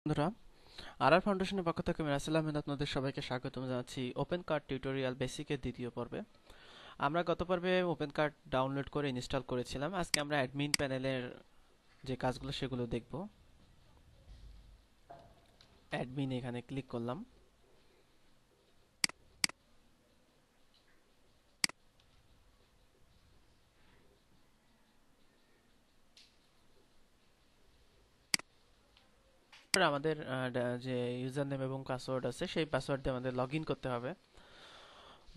বন্ধুরা, আরআর ফাউন্ডেশনের পক্ষ থেকে আমি রাসেল আহমেদ আপনাদের সবাইকে স্বাগতম জানাচ্ছি ওপেন কার্ড টিউটোরিয়াল বেসিকের দ্বিতীয় পর্বে। আমরা গত পর্বে ওপেন কার্ড ডাউনলোড করে ইনস্টল করেছিলাম। আজকে আমরা অ্যাডমিন প্যানেলের যে কাজগুলো সেগুলো দেখব। অ্যাডমিন এখানে ক্লিক করলাম। এরপর আমাদের যে ইউজার নেম এবং পাসওয়ার্ড আছে সেই পাসওয়ার্ড দিয়ে আমাদের লগ ইন করতে হবে।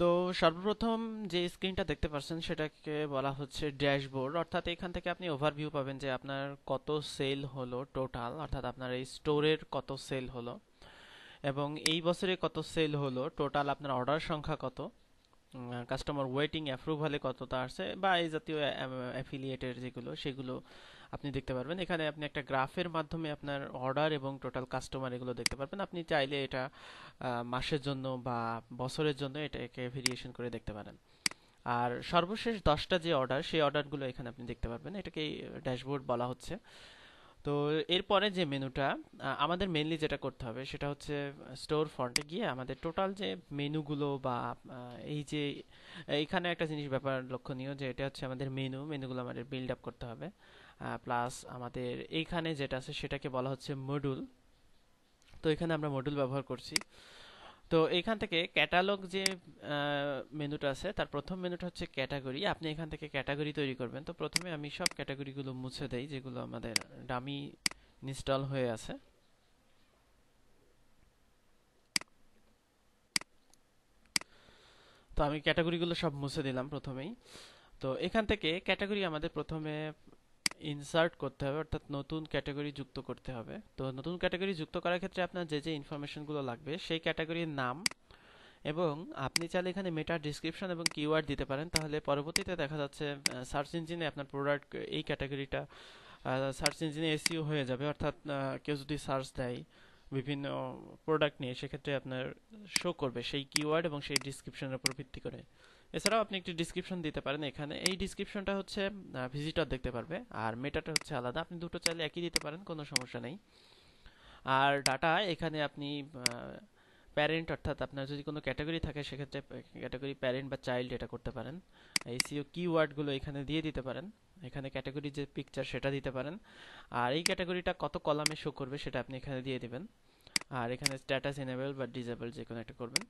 তো সর্বপ্রথম যে স্ক্রিনটা দেখতে পাচ্ছেন সেটাকে বলা হচ্ছে ড্যাশবোর্ড, অর্থাৎ এখান থেকে আপনি ওভারভিউ পাবেন যে আপনার কত সেল হলো টোটাল, অর্থাৎ আপনার এই স্টোরের কত সেল হলো এবং এই বছরে কত সেল হলো টোটাল, আপনার অর্ডার সংখ্যা কত, কাস্টমার ওয়েটিং অ্যাপ্রুভালে কতটা আসছে বা এই জাতীয় অ্যাফিলিয়েটের যেগুলো সেগুলো আপনি দেখতে পারবেন। এখানে আপনি একটা গ্রাফের মাধ্যমে আপনার অর্ডার এবং টোটাল কাস্টমার এগুলো দেখতে পারবেন। আপনি চাইলে এটা মাসের জন্য বা বছরের জন্য এটাকে ভেরিয়েশন করে দেখতে পারেন। আর সর্বশেষ 10টা যে অর্ডার সেই অর্ডারগুলো এখানে আপনি দেখতে পারবেন। এটাকে ড্যাশবোর্ড বলা হচ্ছে। তো এরপরে যে মেনুটা আমাদের মেইনলি যেটা করতে হবে সেটা হচ্ছে স্টোর ফ্রন্টে গিয়ে আমাদের টোটাল যে মেনুগুলো বা এই যে এইখানে একটা জিনিস ব্যাপার লক্ষণীয় যে এটা হচ্ছে আমাদের মেনুগুলো আমাদের বিল্ড আপ করতে হবে। প্লাস আমাদের এইখানে যেটা আছে সেটাকে বলা হচ্ছে মডিউল। তো এখানে আমরা মডিউল ব্যবহার করছি। তো এখান থেকে ক্যাটালগ যে মেনুটা আছে তার প্রথম মেনুটা হচ্ছে ক্যাটাগরি। আপনি এখান থেকে ক্যাটাগরি তৈরি করবেন। তো প্রথমে আমি সব ক্যাটাগরিগুলো মুছে দেই যেগুলো আমাদের ডামি ইনস্টল হয়ে আছে। তো আমি ক্যাটাগরিগুলো সব মুছে দিলাম প্রথমেই। তো এখান থেকে ক্যাটাগরি আমাদের প্রথমে ইনসার্ট করতে হবে, অর্থাৎ নতুন ক্যাটাগরি যুক্ত করতে হবে। তো নতুন ক্যাটাগরি যুক্ত করার ক্ষেত্রে আপনার যে যে ইনফরমেশনগুলো লাগবে সেই ক্যাটাগরির নাম এবং আপনি চাইলে এখানে মেটা ডিসক্রিপশন এবং কিওয়ার্ড দিতে পারেন। তাহলে পরবর্তীতে দেখা যাচ্ছে সার্চ ইঞ্জিনে আপনার প্রোডাক্ট এই ক্যাটাগরিটা সার্চ ইঞ্জিনে এসইও হয়ে যাবে, অর্থাৎ কেউ যদি সার্চ দেয় বিভিন্ন প্রোডাক্ট নিয়ে সেক্ষেত্রে আপনার শো করবে সেই কিওয়ার্ড এবং সেই ডিসক্রিপশনের উপর ভিত্তি করে। এছাড়াও আপনি একটি ডিসক্রিপশন দিতে পারেন। এখানে এই ডিসক্রিপশনটা হচ্ছে ভিজিটর দেখতে পারবে আর মেটাটা হচ্ছে আলাদা। আপনি দুটো চাইলে একই দিতে পারেন, কোনো সমস্যা নেই। আর ডাটা এখানে আপনি প্যারেন্ট, অর্থাৎ আপনার যদি কোনো ক্যাটাগরি থাকে সেক্ষেত্রে ক্যাটাগরি প্যারেন্ট বা চাইল্ড এটা করতে পারেন। এসইও কিওয়ার্ডগুলো এখানে দিয়ে দিতে পারেন। এখানে ক্যাটাগরি যে পিকচার সেটা দিতে পারেন। আর এই ক্যাটাগরিটা কত কলামে শো করবে সেটা আপনি এখানে দিয়ে দিবেন। আর এখানে স্ট্যাটাস এনেবল বা ডিসেবল যে কোনো একটা করবেন।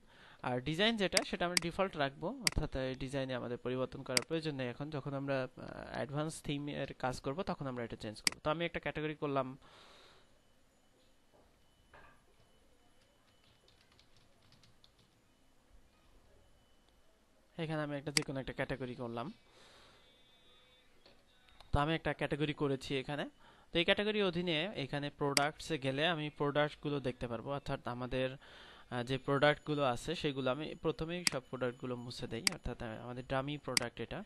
আর ডিজাইন যেটা সেটা আমরা ডিফল্ট রাখবো, অর্থাৎ ডিজাইনে আমাদের পরিবর্তন করার প্রয়োজন নেই। এখন যখন আমরা অ্যাডভান্স থিমের কাজ করব তখন আমরা এটা চেঞ্জ করব। তো আমি একটা ক্যাটাগরি করলাম। এখানে আমি একটা যে কোনো একটা ক্যাটাগরি করলাম। তো আমি একটা ক্যাটাগরি করেছি এখানে। তো এই ক্যাটাগরি অধীনে এখানে প্রোডাক্টসে গেলে আমি প্রোডাক্টগুলো দেখতে পারবো, অর্থাৎ আমাদের যে প্রোডাক্টগুলো আছে সেগুলো আমি প্রথমেই সব প্রোডাক্টগুলো মুছে দেই, অর্থাৎ আমাদের ডামি প্রোডাক্ট এটা।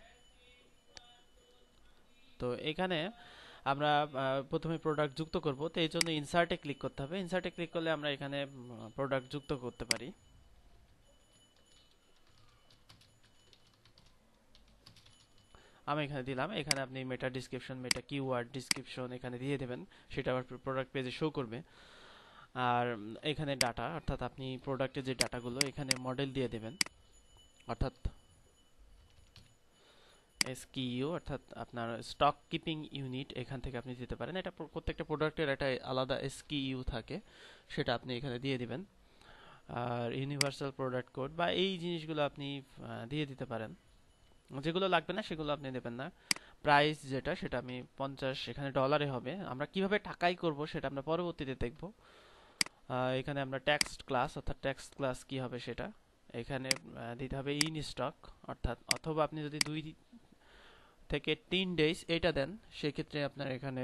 তো এখানে আমরা প্রথমে প্রোডাক্ট যুক্ত করব। তো এই জন্য ইনসার্টে ক্লিক করতে হবে। ইনসার্টে ক্লিক করলে আমরা এখানে প্রোডাক্ট যুক্ত করতে পারি। আমি এখানে দিলাম। এখানে আপনি মেটা ডিসক্রিপশন, মেটা কিওয়ার্ড ডিসক্রিপশন এখানে দিয়ে দেবেন, সেটা আবার প্রোডাক্ট পেজে শো করবে। আর এখানে ডাটা, অর্থাৎ আপনি প্রোডাক্টের যে ডাটাগুলো এখানে মডেল দিয়ে দেবেন, অর্থাৎ এসকিইউ, অর্থাৎ আপনার স্টক কিপিং ইউনিট এখান থেকে আপনি দিতে পারেন। এটা প্রত্যেকটা প্রোডাক্টের একটা আলাদা এসকিইউ থাকে, সেটা আপনি এখানে দিয়ে দিবেন। আর ইউনিভার্সাল প্রোডাক্ট কোড বা এই জিনিসগুলো আপনি দিয়ে দিতে পারেন। যেগুলো লাগবে না সেগুলো আপনি দেবেন না। প্রাইস যেটা সেটা আমি 50 এখানে ডলারে হবে। আমরা কিভাবে টাকাই করব সেটা আমরা পরবর্তীতে দেখব। এখানে আমরা টেক্সট ক্লাস, অর্থাৎ টেক্সট ক্লাস কি হবে সেটা এখানে দিতে হবে ইন স্টক, অর্থাৎ অথবা আপনি যদি 2 থেকে 3 ডেজ এটা দেন সেক্ষেত্রে আপনার এখানে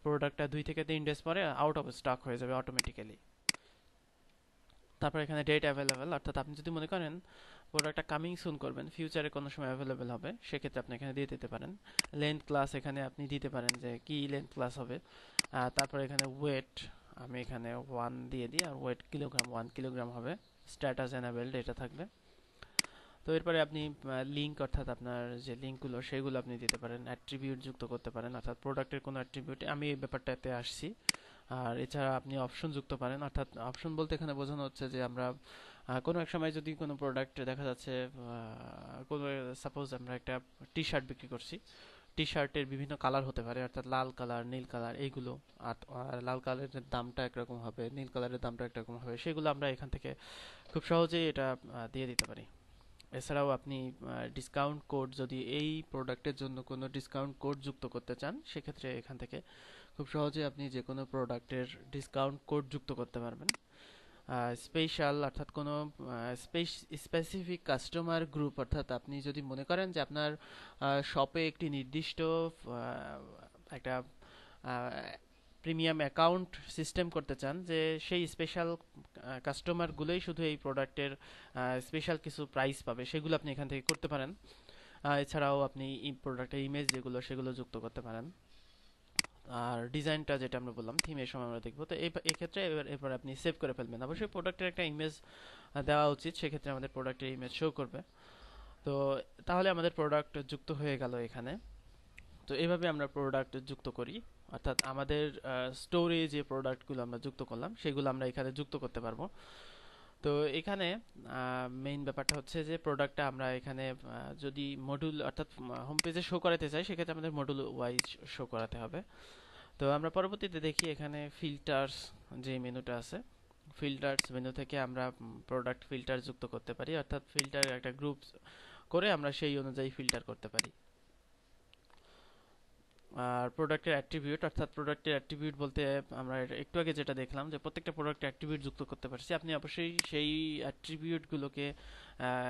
প্রোডাক্টটা 2 থেকে 3 ডেজ পরে আউট অফ স্টক হয়ে যাবে অটোমেটিক্যালি। তারপর এখানে ডেট অ্যাভেলেবেল, অর্থাৎ আপনি যদি মনে করেন প্রোডাক্টটা কামিং সুন করবেন, ফিউচারে কোনো সময় অ্যাভেলেবেল হবে, সেক্ষেত্রে আপনি এখানে দিয়ে দিতে পারেন। লেন্থ ক্লাস এখানে আপনি দিতে পারেন যে কি লেন্থ ক্লাস হবে। তারপর এখানে ওয়েট আমি এখানে 1 দিয়ে দিই, আর ওয়েট কিলোগ্রাম 1 কিলোগ্রাম হবে। স্ট্যাটাস এনাবেলড এটা থাকবে। তো এরপরে আপনি লিঙ্ক, অর্থাৎ আপনার যে লিঙ্কগুলো সেগুলো আপনি দিতে পারেন। অ্যাট্রিবিউট যুক্ত করতে পারেন, অর্থাৎ প্রোডাক্টের কোনো অ্যাট্রিবিউট, আমি এই ব্যাপারটাতে আসছি। আর এছাড়া আপনি অপশন যুক্ত পারেন, অর্থাৎ অপশন বলতে এখানে বোঝানো হচ্ছে যে আমরা কোনো এক সময় যদি কোনো প্রোডাক্ট দেখা যাচ্ছে, কোনো সাপোজ আমরা একটা টি শার্ট বিক্রি করছি, টি শার্টের বিভিন্ন কালার হতে পারে, অর্থাৎ লাল কালার, নীল কালার এইগুলো। আর লাল কালারের দামটা একরকম হবে, নীল কালারের দামটা একরকম হবে, সেগুলো আমরা এখান থেকে খুব সহজেই এটা দিয়ে দিতে পারি। এছাড়াও আপনি ডিসকাউন্ট কোড, যদি এই প্রোডাক্টের জন্য কোনো ডিসকাউন্ট কোড যুক্ত করতে চান, সেক্ষেত্রে এখান থেকে খুব সহজে আপনি যে কোনো প্রোডাক্টের ডিসকাউন্ট কোড যুক্ত করতে পারবেন। স্পেশাল, অর্থাৎ কোনো স্পেসিফিক কাস্টমার গ্রুপ, অর্থাৎ আপনি যদি মনে করেন যে আপনার শপে একটি নির্দিষ্ট একটা প্রিমিয়াম অ্যাকাউন্ট সিস্টেম করতে চান, যে সেই স্পেশাল কাস্টমারগুলোই শুধু এই প্রোডাক্টের স্পেশাল কিছু প্রাইস পাবে, সেগুলো আপনি এখান থেকে করতে পারেন। এছাড়াও আপনি প্রোডাক্টের ইমেজ যেগুলো, সেগুলো যুক্ত করতে পারেন। আর ডিজাইনটা যেটা আমরা বললাম থিমের সময় আমরা দেখবো, তো এই ক্ষেত্রে এবার আপনি সেভ করে ফেলবেন। অবশ্যই প্রোডাক্টের একটা ইমেজ দেওয়া উচিত, সেক্ষেত্রে আমাদের প্রোডাক্টের ইমেজ শো করবে। তো তাহলে আমাদের প্রোডাক্ট যুক্ত হয়ে গেল এখানে। তো এইভাবে আমরা প্রোডাক্ট যুক্ত করি, অর্থাৎ আমাদের স্টোরে যে প্রোডাক্টগুলো আমরা যুক্ত করলাম সেগুলো আমরা এখানে যুক্ত করতে পারবো। তো এখানে মেইন ব্যাপারটা হচ্ছে যে প্রোডাক্টটা আমরা এখানে যদি মডিউল, অর্থাৎ হোম পেজে শো করাতে চাই, সেক্ষেত্রে আমাদের মডিউল ওয়াইজ শো করাতে হবে। তো আমরা পরবর্তীতে দেখি এখানে ফিল্টার্স যে মেনুটা আছে, ফিল্টার্স মেনু থেকে আমরা প্রোডাক্ট ফিল্টার যুক্ত করতে পারি, অর্থাৎ ফিল্টার একটা গ্রুপ করে আমরা সেই অনুযায়ী ফিল্টার করতে পারি। আর প্রোডাক্টের অ্যাট্রিবিউট, অর্থাৎ প্রোডাক্টের অ্যাট্রিবিউট বলতে আমরা একটু আগে যেটা দেখলাম যে প্রত্যেকটা প্রোডাক্টে অ্যাট্রিবিউট যুক্ত করতে পারছি, আপনি অবশ্যই সেই অ্যাট্রিবিউটগুলোকে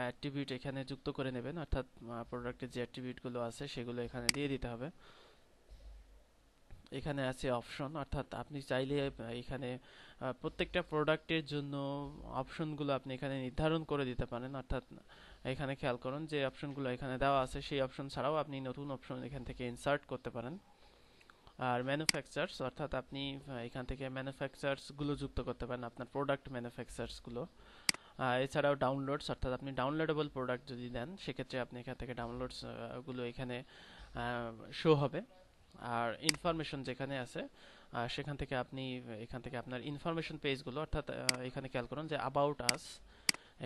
অ্যাট্রিবিউট এখানে যুক্ত করে নেবেন, অর্থাৎ প্রোডাক্টের যে অ্যাট্রিবিউটগুলো আছে সেগুলো এখানে দিয়ে দিতে হবে। এখানে আছে অপশন, অর্থাৎ আপনি চাইলে এখানে প্রত্যেকটা প্রোডাক্টের জন্য অপশনগুলো আপনি এখানে নির্ধারণ করে দিতে পারেন, অর্থাৎ এখানে খেয়াল করুন যে অপশনগুলো এখানে দেওয়া আছে, সেই অপশন ছাড়াও আপনি নতুন অপশন এখান থেকে ইনসার্ট করতে পারেন। আর ম্যানুফ্যাকচারার্স, অর্থাৎ আপনি এখান থেকে ম্যানুফ্যাকচারার্স গুলো যুক্ত করতে পারেন, আপনার প্রোডাক্ট ম্যানুফ্যাকচারার্স গুলো। এছাড়াও ডাউনলোডস, অর্থাৎ আপনি ডাউনলোডেবল প্রোডাক্ট যদি দেন, সেক্ষেত্রে আপনি এখান থেকে ডাউনলোডস গুলো এখানে শো হবে। আর ইনফরমেশন যেখানে আছে, সেখান থেকে আপনি এখান থেকে আপনার ইনফরমেশন পেজগুলো, অর্থাৎ এখানে খেয়াল করুন যে অ্যাবাউট আস,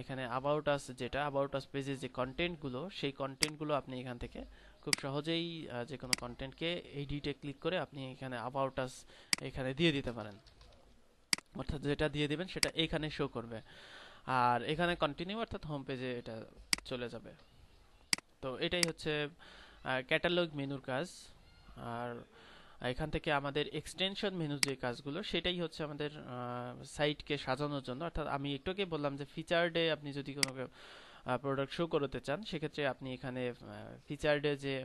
এখানে অ্যাবাউট আস, যেটা অ্যাবাউট আস পেজের যে কন্টেন্টগুলো, সেই কন্টেন্টগুলো আপনি এখান থেকে খুব সহজেই যে কোনো কন্টেন্টকে এডিটে ক্লিক করে আপনি এখানে অ্যাবাউট আস এখানে দিয়ে দিতে পারেন, অর্থাৎ যেটা দিয়ে দিবেন সেটা এখানে শো করবে। আর এখানে কন্টিনিউ, অর্থাৎ হোম পেজে এটা চলে যাবে। তো এটাই হচ্ছে ক্যাটালগ মেনুর কাজ। আর এখান থেকে আমাদের এক্সটেনশন মেনু যে কাজগুলো, সেটাই হচ্ছে আমাদের সাইটকে সাজানোর জন্য, অর্থাৎ আমি একটু আগে বললাম যে ফিচার্ডে আপনি যদি কোনো প্রোডাক্ট শো করতে চান, সেক্ষেত্রে আপনি এখানে ফিচার্ডে যে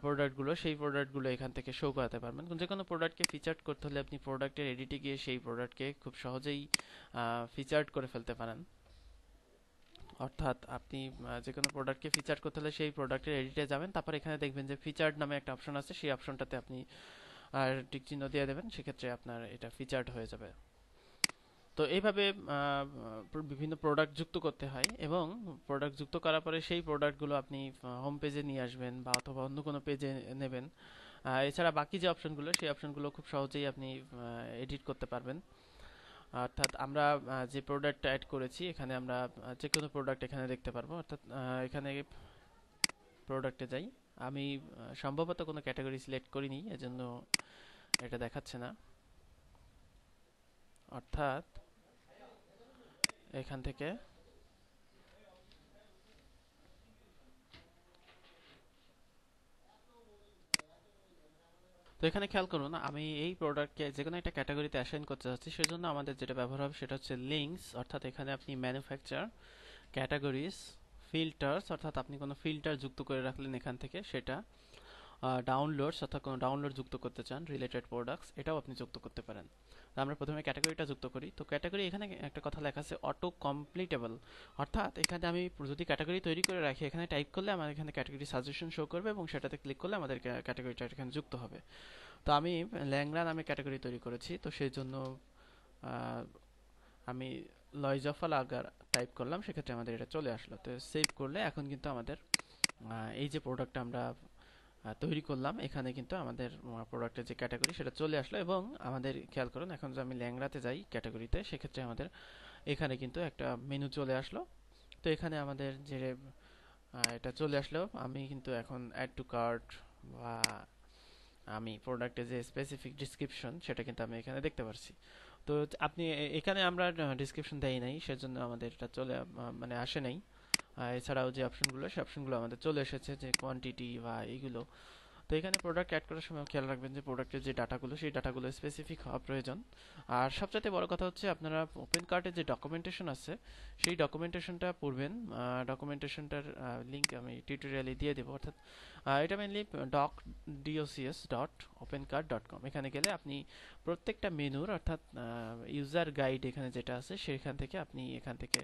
প্রোডাক্টগুলো, সেই প্রোডাক্টগুলো এখান থেকে শো করাতে পারবেন। যে কোনো প্রোডাক্টকে ফিচার্ড করতে হলে আপনি প্রোডাক্টের এডিটে গিয়ে সেই প্রোডাক্টকে খুব সহজেই ফিচার্ড করে ফেলতে পারেন। অর্থাৎ আপনি যে কোনো প্রোডাক্টকে ফিচার করতে হলে সেই প্রোডাক্টের এডিটে যাবেন, তারপর এখানে দেখবেন যে ফিচার্ড নামে একটা অপশন আছে, সেই অপশনটাতে আপনি টিক চিহ্ন দিয়ে দেবেন, সেক্ষেত্রে আপনার এটা ফিচার্ড হয়ে যাবে। তো এইভাবে বিভিন্ন প্রোডাক্ট যুক্ত করতে হয়, এবং প্রোডাক্ট যুক্ত করার পরে সেই প্রোডাক্টগুলো আপনি হোম পেজে নিয়ে আসবেন বা অথবা অন্য কোনো পেজে নেবেন। এছাড়া বাকি যে অপশনগুলো, সেই অপশনগুলো খুব সহজেই আপনি এডিট করতে পারবেন। অর্থাৎ আমরা যে প্রোডাক্ট অ্যাড করেছি, এখানে আমরা যে কোনো প্রোডাক্ট এখানে দেখতে পারবো। অর্থাৎ এখানে প্রোডাক্টে যাই, আমি সম্ভবত কোনো ক্যাটাগরি সিলেক্ট করিনি, এজন্য এটা দেখাচ্ছে না। অর্থাৎ এখান থেকে তো এখানে খেয়াল করুন, আমি এই প্রোডাক্টকে যে কোনো একটা ক্যাটাগরিতে অ্যাসাইন করতে চাচ্ছি, সেজন্য আমাদের যেটা ব্যবহার হবে সেটা হচ্ছে লিঙ্কস, অর্থাৎ এখানে আপনি ম্যানুফ্যাকচার, ক্যাটাগরিজ, ফিল্টার্স, অর্থাৎ আপনি কোনো ফিল্টার যুক্ত করে রাখলেন এখান থেকে, সেটা ডাউনলোডস, অর্থাৎ কোনো ডাউনলোড যুক্ত করতে চান, রিলেটেড প্রোডাক্টস, এটাও আপনি যুক্ত করতে পারেন। তো আমরা প্রথমে ক্যাটাগরিটা যুক্ত করি। তো ক্যাটাগরি, এখানে একটা কথা লেখা আছে অটো কমপ্লিটেবল, অর্থাৎ এখানে আমি যদি ক্যাটাগরি তৈরি করে রাখি, এখানে টাইপ করলে আমার এখানে ক্যাটাগরি সাজেশন শো করবে, এবং সেটাতে ক্লিক করলে আমাদের ক্যাটাগরিটা এখানে যুক্ত হবে। তো আমি ল্যাংড়া নামে ক্যাটাগরি তৈরি করেছি, তো সেই জন্য আমি লয়জফাল আগার টাইপ করলাম, সেক্ষেত্রে আমাদের এটা চলে আসলো। তো সেভ করলে এখন কিন্তু আমাদের এই যে প্রোডাক্টটা আমরা তৈরি করলাম, এখানে কিন্তু আমাদের প্রোডাক্টের যে ক্যাটাগরি সেটা চলে আসলো। এবং আমাদের খেয়াল করুন, এখন যদি আমি ল্যাংড়াতে যাই ক্যাটাগরিতে, সেক্ষেত্রে আমাদের এখানে কিন্তু একটা মেনু চলে আসলো। তো এখানে আমাদের যে এটা চলে আসলো, আমি কিন্তু এখন অ্যাড টু কার্ট বা আমি প্রোডাক্টের যে স্পেসিফিক ডিসক্রিপশন সেটা কিন্তু আমি এখানে দেখতে পারছি। তো আপনি এখানে আমরা ডিসক্রিপশন দেই নাই, সেজন্য আমাদের এটা মানে আসে নাই। এছাড়াও যে অপশনগুলো, সেই অপশনগুলো আমাদের চলে এসেছে, যে কোয়ান্টিটি বা এইগুলো। তো এখানে প্রোডাক্ট অ্যাড করার সময় খেয়াল রাখবেন যে প্রোডাক্টের যে ডাটাগুলো, সেই ডাটাগুলো স্পেসিফিক হওয়া প্রয়োজন। আর সবচেয়ে বড় কথা হচ্ছে, আপনারা ওপেন কার্টের যে ডকুমেন্টেশন আছে সেই ডকুমেন্টেশনটা পড়বেন। ডকুমেন্টেশনটার লিঙ্ক আমি টিউটোরিয়ালে দিয়ে দেবো। অর্থাৎ এটা মেনলি docs.opencart.com। এখানে গেলে আপনি প্রত্যেকটা মেনুর, অর্থাৎ ইউজার গাইড এখানে যেটা আছে সেখান থেকে আপনি এখান থেকে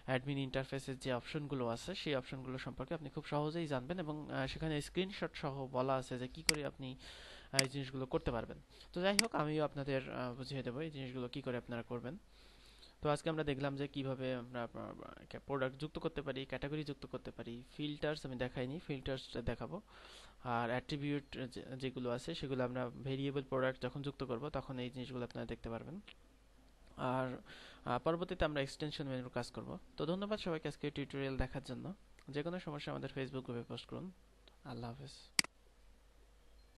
অ্যাডমিন ইন্টারফেসের যে অপশনগুলো আছে সেই অপশনগুলো সম্পর্কে আপনি খুব সহজেই জানবেন। এবং সেখানে স্ক্রিনশট সহ বলা আছে যে কি করে আপনি এই জিনিসগুলো করতে পারবেন। তো যাই হোক, আমিও আপনাদের বুঝিয়ে দেবো এই জিনিসগুলো কি করে আপনারা করবেন। তো আজকে আমরা দেখলাম যে কিভাবে আমরা প্রোডাক্ট যুক্ত করতে পারি, ক্যাটাগরি যুক্ত করতে পারি, ফিল্টার্স আমি দেখাইনি, ফিল্টার্স দেখাবো। আর অ্যাট্রিবিউট যেগুলো আছে সেগুলো আমরা ভেরিয়েবল প্রোডাক্ট যখন যুক্ত করব তখন এই জিনিসগুলো আপনারা দেখতে পারবেন। আর পরবর্তীতে আমরা এক্সটেনশন মেনুর কাজ করব। তো ধন্যবাদ সবাইকে আজকে টিউটোরিয়াল দেখার জন্য। যে কোনো সমস্যা আমাদের ফেসবুক গ্রুপে পোস্ট করুন। আল্লাহ হাফেজ।